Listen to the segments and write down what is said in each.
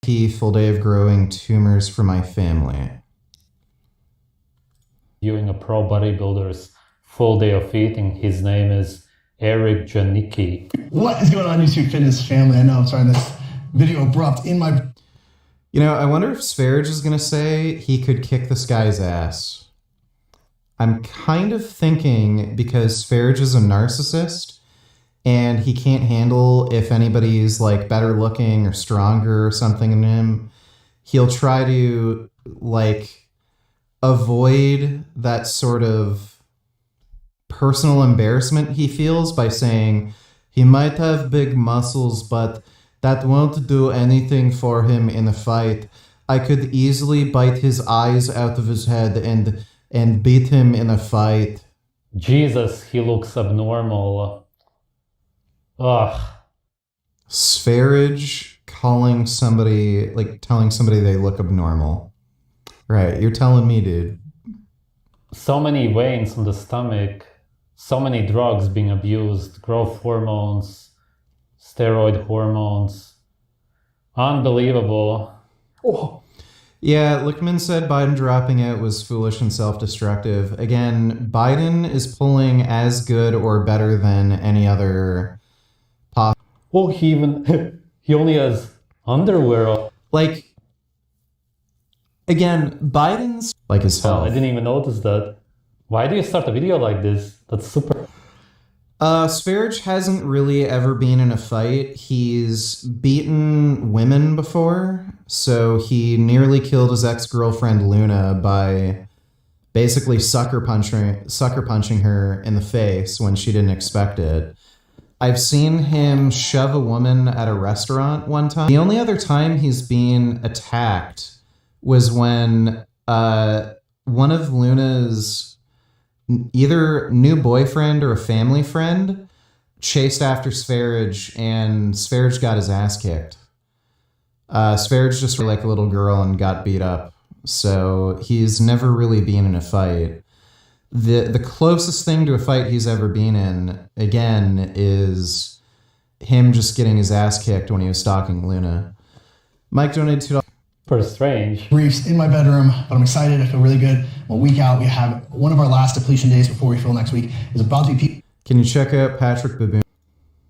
Full day of growing tumors for my family. Viewing a pro bodybuilder's full day of eating. His name is Eric Janicki. What is going on, YouTube fitness family? I know I'm starting this video abrupt in my... You know, I wonder if Sverige is going to say he could kick this guy's ass. I'm kind of thinking because Sverige is a narcissist and he can't handle if anybody's like better looking or stronger or something than him, he'll try to like avoid that sort of personal embarrassment he feels by saying he might have big muscles, but that won't do anything for him in a fight. I could easily bite his eyes out of his head and beat him in a fight. Jesus, he looks abnormal. Ugh. Sverige calling somebody, like telling somebody they look abnormal. Right, you're telling me, dude. So many veins on the stomach, so many drugs being abused, growth hormones, steroid hormones. Unbelievable. Oh. Yeah, Lichtman said Biden dropping out was foolish and self-destructive. Again, Biden is pulling as good or better than any other Oh, he only has underwear on. Like, again, Biden's like his health. I didn't even notice that. Why do you start a video like this? That's super. Sverige hasn't really ever been in a fight. He's beaten women before, so he nearly killed his ex-girlfriend Luna by basically sucker punching her in the face when she didn't expect it. I've seen him shove a woman at a restaurant one time. The only other time he's been attacked was when one of Luna's either new boyfriend or a family friend chased after Sverige, and Sverige got his ass kicked. Sverige just like a little girl and got beat up. So he's never really been in a fight. The closest thing to a fight he's ever been in, again, is him just getting his ass kicked when he was stalking Luna. Mike donated $2. Per strange. Briefs in my bedroom, but I'm excited. I feel really good. A week out, we have one of our last depletion days before we fill next week. Is about to be peak. Can you check out Patrick Baboon?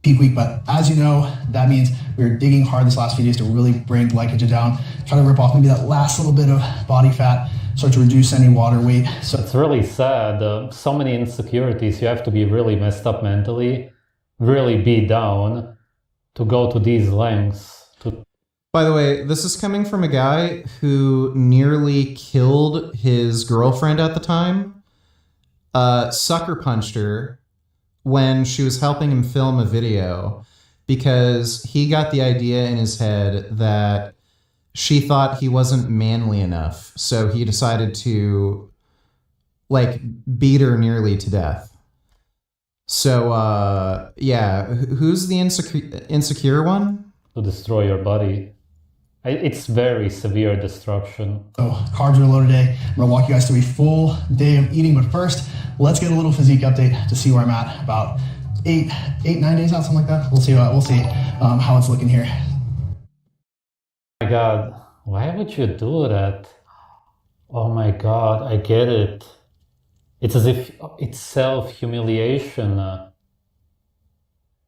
Peak week, but as you know, that means we're digging hard this last few days to really bring glycogen down, try to rip off maybe that last little bit of body fat, start to reduce any water weight. So it's really sad. So many insecurities. You have to be really messed up mentally, really beat down to go to these lengths. By the way, this is coming from a guy who nearly killed his girlfriend at the time, sucker punched her when she was helping him film a video because he got the idea in his head that she thought he wasn't manly enough. So he decided to like beat her nearly to death. So, yeah, who's the insecure one? To destroy your body. It's very severe destruction. Oh, carbs are low today. I'm gonna walk you guys through a full day of eating, but first, let's get a little physique update to see where I'm at. About 9 days out, something like that. We'll see how it's looking here. Oh my God, why would you do that? Oh my God, I get it. It's as if it's self-humiliation.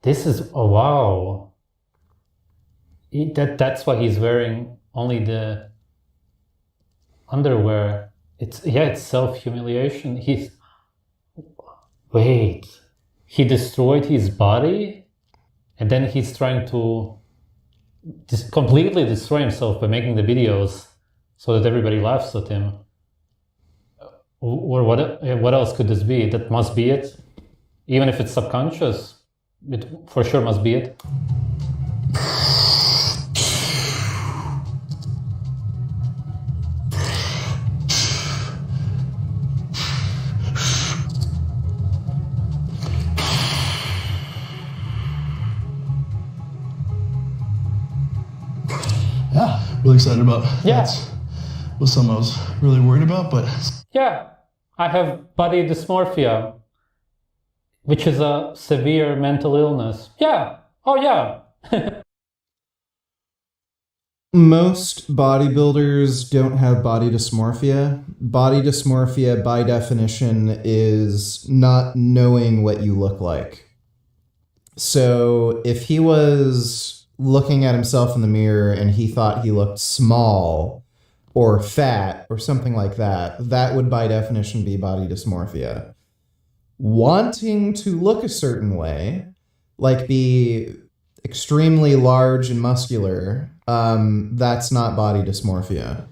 This is, oh wow. That's why he's wearing only the underwear. It's self-humiliation. Wait, he destroyed his body and then he's trying to completely destroy himself by making the videos so that everybody laughs at him. Or what else could this be? That must be it. Even if it's subconscious, it for sure must be it. Yeah, really excited about yeah. That's was something I was really worried about, but yeah, I have body dysmorphia, which is a severe mental illness. Yeah. Oh yeah. Most bodybuilders don't have body dysmorphia. Body dysmorphia, by definition, is not knowing what you look like. So if he was looking at himself in the mirror and he thought he looked small or fat or something like that, that would by definition be body dysmorphia. Wanting to look a certain way, like be extremely large and muscular, that's not body dysmorphia.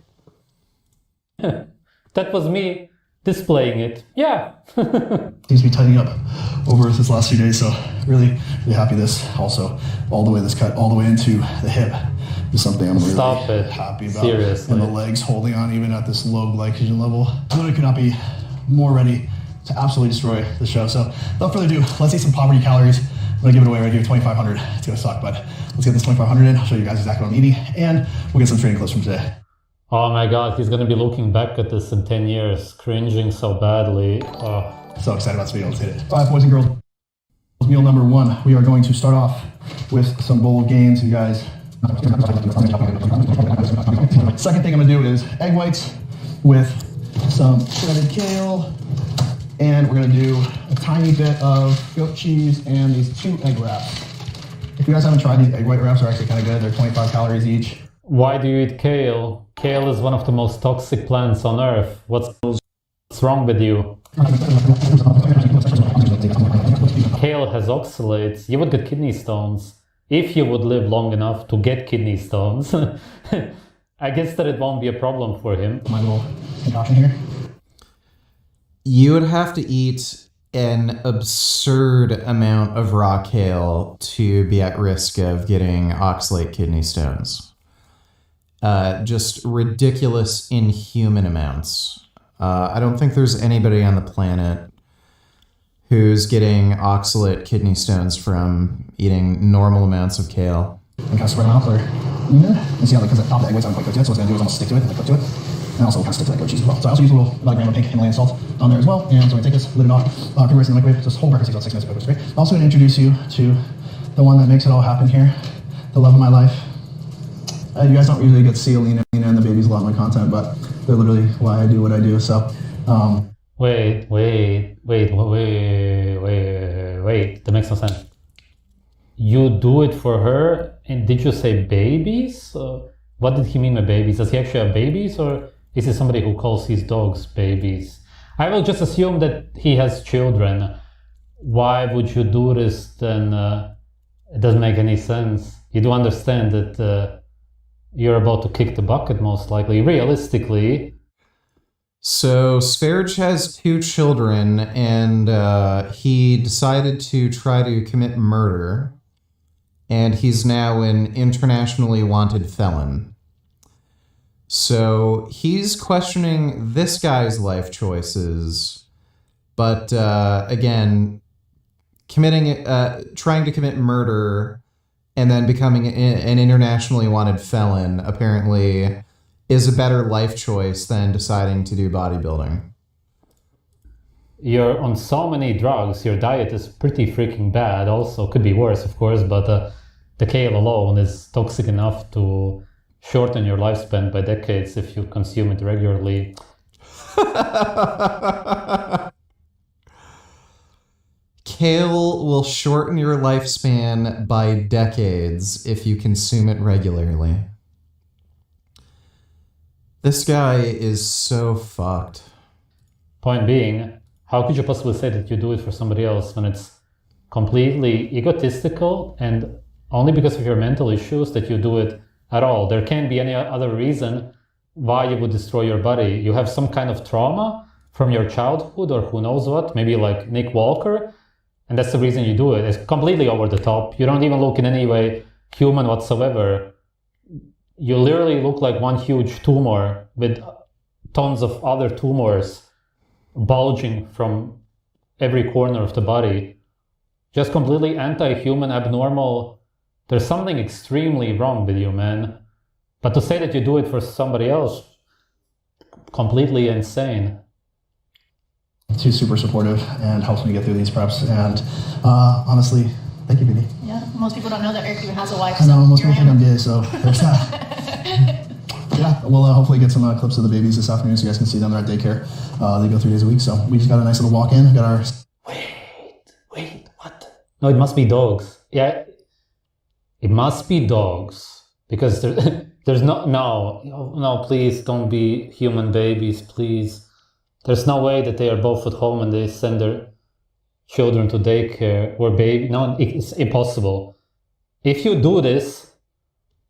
That was me displaying it. Yeah. Seems to be tightening up over this last few days, so really happy this also all the way this cut all the way into the hip is something I'm really happy about. Seriously. And the legs holding on even at this low glycogen level. I literally could not be more ready to absolutely destroy the show. So without further ado, let's eat some poverty calories. I'm gonna give it away right here, 2,500. It's gonna suck, but let's get this 2,500 in. I'll show you guys exactly what I'm eating, and we'll get some training clips from today. Oh my god, he's gonna be looking back at this in 10 years, cringing so badly. Oh. So excited about this video, let's hit it. 5 boys and girls. Meal number 1, we are going to start off with some bold gains, you guys. Second thing I'm gonna do is egg whites with some shredded kale, and we're gonna do a tiny bit of goat cheese and these 2 egg wraps. If you guys haven't tried these egg white wraps, are actually kind of good. They're 25 calories each. Why do you eat kale? Kale is one of the most toxic plants on earth. What's wrong with you? Kale has oxalates. You would get kidney stones if you would live long enough to get kidney stones. I guess that it won't be a problem for him. My little concoction here. You would have to eat an absurd amount of raw kale to be at risk of getting oxalate kidney stones. Just ridiculous, inhuman amounts. I don't think there's anybody on the planet who's getting oxalate kidney stones from eating normal amounts of kale. And kind of spread them out there. And see how, because the top of the egg whites aren't quite cooked yet, so what it's going to do is almost stick to it and cook to it. And also kind of stick to that goat cheese as well. So I also use a little about a gram of pink Himalayan salt on there as well. And so I'm going to take this, lid it off, cook the rest in the microwave. This whole breakfast takes about 6 minutes of cooking. I'm also going to introduce you to the one that makes it all happen here, the love of my life. You guys don't usually get to see Alina and the babies a lot in my content, but they're literally why I do what I do. So, Wait. That makes no sense. You do it for her, and did you say babies? What did he mean by babies? Does he actually have babies, or is he somebody who calls his dogs babies? I will just assume that he has children. Why would you do this then? It doesn't make any sense. You do understand that you're about to kick the bucket, most likely, realistically. So Sverige has 2 children, and he decided to try to commit murder, and he's now an internationally wanted felon. So he's questioning this guy's life choices, but again, trying to commit murder and then becoming an internationally wanted felon apparently is a better life choice than deciding to do bodybuilding. You're on so many drugs, your diet is pretty freaking bad. Also, could be worse, of course, but the kale alone is toxic enough to shorten your lifespan by decades if you consume it regularly. Kale will shorten your lifespan by decades if you consume it regularly. This guy is so fucked. Point being, how could you possibly say that you do it for somebody else when it's completely egotistical and only because of your mental issues that you do it at all? There can't be any other reason why you would destroy your body. You have some kind of trauma from your childhood or who knows what, maybe like Nick Walker, and that's the reason you do it. It's completely over the top. You don't even look in any way human whatsoever. You literally look like one huge tumor with tons of other tumors bulging from every corner of the body. Just completely anti-human, abnormal. There's something extremely wrong with you, man. But to say that you do it for somebody else, completely insane. She's super supportive and helps me get through these preps. And honestly, thank you, baby. Yeah, most people don't know that Eric even has a wife. I know, most people think I'm gay, so there's that. Yeah, we'll hopefully get some clips of the babies this afternoon so you guys can see them. They're at daycare. They go 3 days a week, so we just got a nice little walk-in. Got our... Wait, what? No, it must be dogs. Yeah, it must be dogs because there's no, please don't be human babies, please. There's no way that they are both at home and they send their children to daycare or baby. No, it's impossible. If you do this,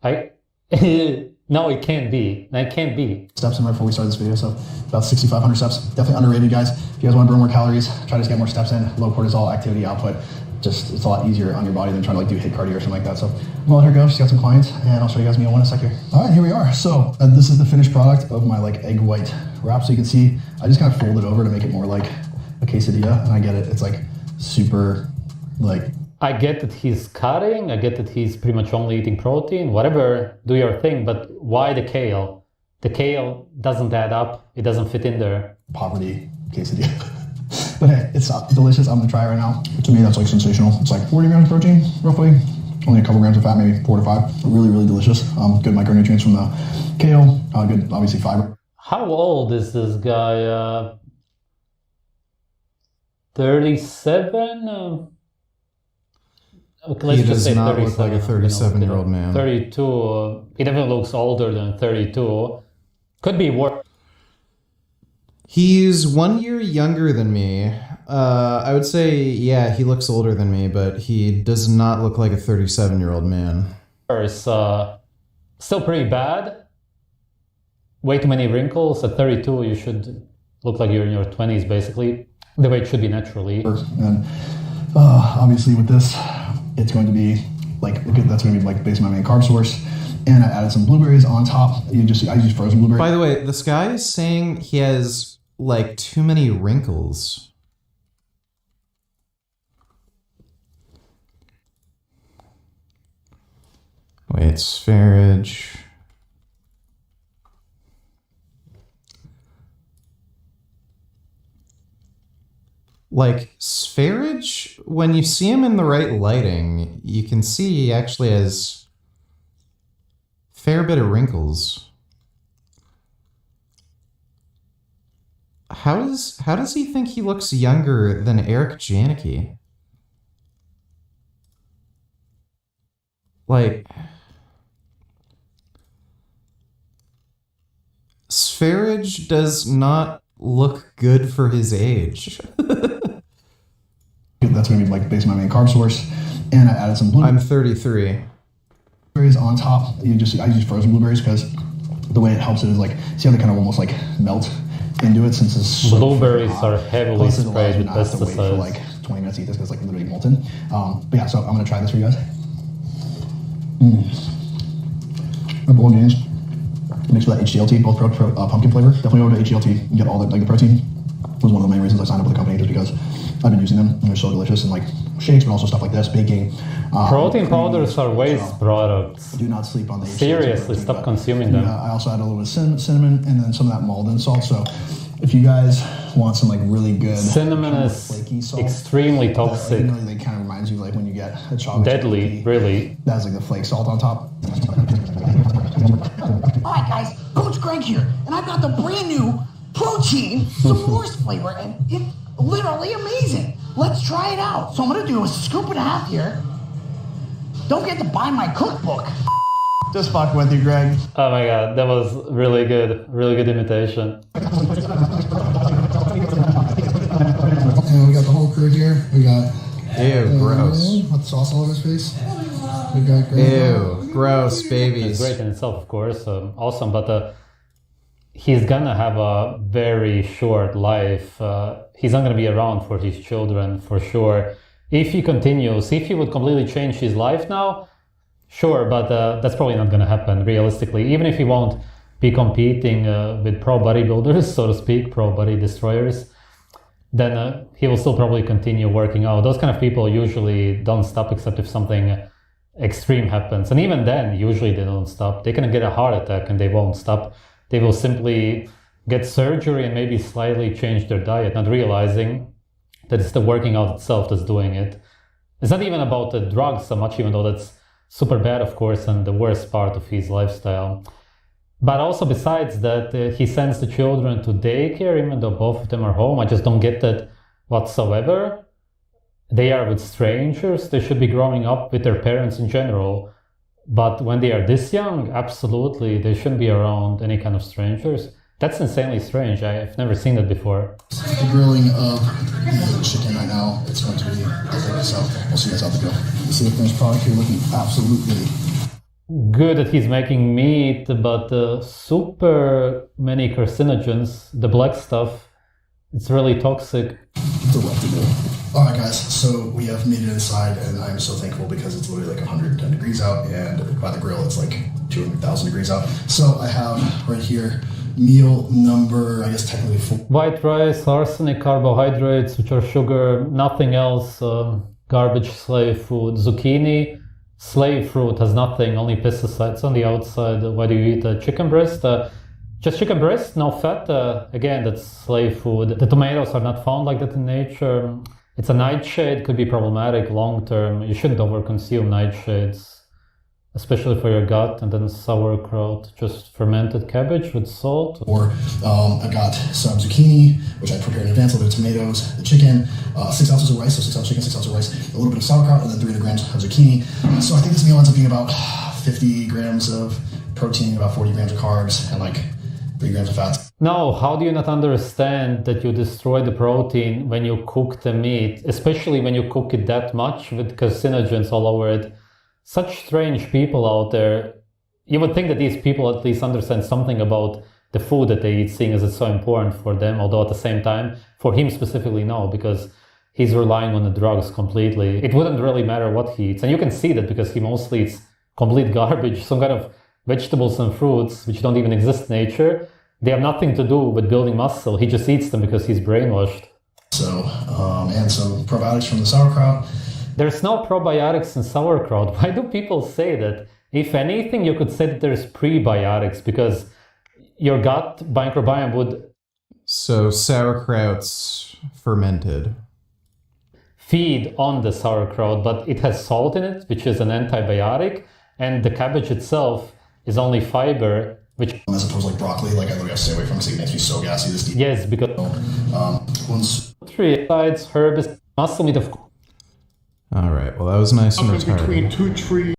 no, it can't be. It can't be. Steps in right before we started this video, so about 6,500 steps. Definitely underrated, guys. If you guys want to burn more calories, try to get more steps in. Low cortisol activity output. Just, it's a lot easier on your body than trying to like do HIIT cardio or something like that. So I'm gonna let her go. She's got some clients, and I'll show you guys me in one sec here. All right, here we are. So this is the finished product of my like egg white wrap. So you can see, I just kind of fold it over to make it more like a quesadilla, and I get it. It's like super, like. I get that he's cutting, I get that he's pretty much only eating protein, whatever, do your thing, but why the kale? The kale doesn't add up, it doesn't fit in there. Poverty quesadilla. But hey, it's delicious. I'm gonna try it right now. To me, that's like sensational. It's like 40 grams of protein, roughly. Only a couple grams of fat, maybe 4 to 5. Really, really delicious. Good micronutrients from the kale, good, obviously, fiber. How old is this guy? 37? Okay, let's he just does say not look like a 37-year-old man. 32. He definitely looks older than 32. Could be worse. He's 1 year younger than me. I would say, yeah, he looks older than me, but he does not look like a 37-year-old man. Still pretty bad. Way too many wrinkles. At 32, you should look like you're in your 20s, basically. The way it should be naturally. And obviously with this, it's going to be like, that's going to be like basically my main carb source. And I added some blueberries on top. I use frozen blueberries. By the way, this guy is saying he has like too many wrinkles. Wait, spherage. Like, spherage, when you see him in the right lighting, you can see he actually has a fair bit of wrinkles. How does he think he looks younger than Eric Janicki? Like, spherage does not look good for his age. That's going to be like basically my main carb source. And I added some blueberries. I'm 33. Blueberries on top. I use frozen blueberries because the way it helps it is like, see how they kind of almost like melt into it since it's so blueberries are heavily Plus, sprayed with not have to wait for pesticides. like 20 minutes to eat this because it's like literally molten. But yeah, so I'm going to try this for you guys. My bolognese mixed with that HDLT, both pumpkin flavor. Definitely over to HDLT and get all the protein. Was one of the main reasons I signed up with the company, just because I've been using them and they're so delicious, and like shakes, but also stuff like this, baking. Protein powders are waste products. Do not sleep on the HDLT Seriously, protein, stop but, consuming them. I also add a little bit of cinnamon and then some of that Malden salt. So if you guys want some like really good Cinnamon kind of is flaky salt, extremely toxic. It really kind of reminds you like when you get a chocolate Deadly, chip cookie really. that has like the flake salt on top. Alright guys, Coach Greg here, and I've got the brand new protein s'mores flavor, and it's literally amazing. Let's try it out. So I'm gonna do a scoop and a half here. Don't forget to buy my cookbook. Just fuck with you, Greg. Oh my god, that was really good imitation. And we got the whole crew here. We got Ew, gross. with the sauce all over his face. We got Greg. Ew, gross It's babies. great in itself, of course, awesome, but he's gonna have a very short life. He's not gonna be around for his children, for sure. If he continues, if he would completely change his life now, sure, but that's probably not gonna happen, realistically. Even if he won't be competing with pro bodybuilders, so to speak, pro body destroyers, then he will still probably continue working out. Those kind of people usually don't stop except if something extreme happens. And even then, usually they don't stop. They can get a heart attack and they won't stop. They will simply get surgery and maybe slightly change their diet, not realizing that it's the working out itself that's doing it. It's not even about the drugs so much, even though that's super bad, of course, and the worst part of his lifestyle. But also besides that, he sends the children to daycare, even though both of them are home. I just don't get that whatsoever. They are with strangers. They should be growing up with their parents in general. But when they are this young, absolutely, they shouldn't be around any kind of strangers. That's insanely strange. I've never seen that before. The grilling of the chicken right now, it's going to be epic, so we'll see you guys out the grill. You see the finished product here looking absolutely Good that he's making meat, but super many carcinogens, the black stuff, it's really toxic. delectable. Alright guys, so we have made it inside and I'm so thankful because it's literally like 110 degrees out and by the grill it's like 200,000 degrees out. So I have right here meal number, I guess technically 4. White rice, arsenic, carbohydrates, which are sugar, nothing else, garbage slave food. Zucchini, slave fruit, has nothing, only pesticides on the outside. Why do you eat chicken breast? Just chicken breast, no fat. Again, that's slave food. The tomatoes are not found like that in nature. It's a nightshade, could be problematic long term. You shouldn't overconsume nightshades, especially for your gut. And then sauerkraut, just fermented cabbage with salt. Or I got some zucchini, which I prepared in advance, a little bit of tomatoes, the chicken, 6 ounces of rice, so 6 ounces of chicken, 6 ounces of rice, a little bit of sauerkraut, and then 300 grams of zucchini. So I think this meal ends up being about 50 grams of protein, about 40 grams of carbs, and like 3 grams of fats. No, how do you not understand that you destroy the protein when you cook the meat, especially when you cook it that much with carcinogens all over it? Such strange people out there. You would think that these people at least understand something about the food that they eat, seeing as it's so important for them, although at the same time, for him specifically, no, because he's relying on the drugs completely. It wouldn't really matter what he eats. And you can see that because he mostly eats complete garbage, some kind of vegetables and fruits, which don't even exist in nature. They have nothing to do with building muscle. He just eats them because he's brainwashed. So, and some probiotics from the sauerkraut. There's no probiotics in sauerkraut. Why do people say that? If anything, you could say that there's prebiotics because your gut microbiome would... So sauerkraut's fermented. Feed on the sauerkraut, but it has salt in it, which is an antibiotic, and the cabbage itself is only fiber, which... As opposed to like broccoli, like I literally have to stay away from it because it makes me so gassy this deep. Yes, because... Nutrients, herbs, muscle meat, of course. All right. Well, that was nice and Up in retarded. between two trees.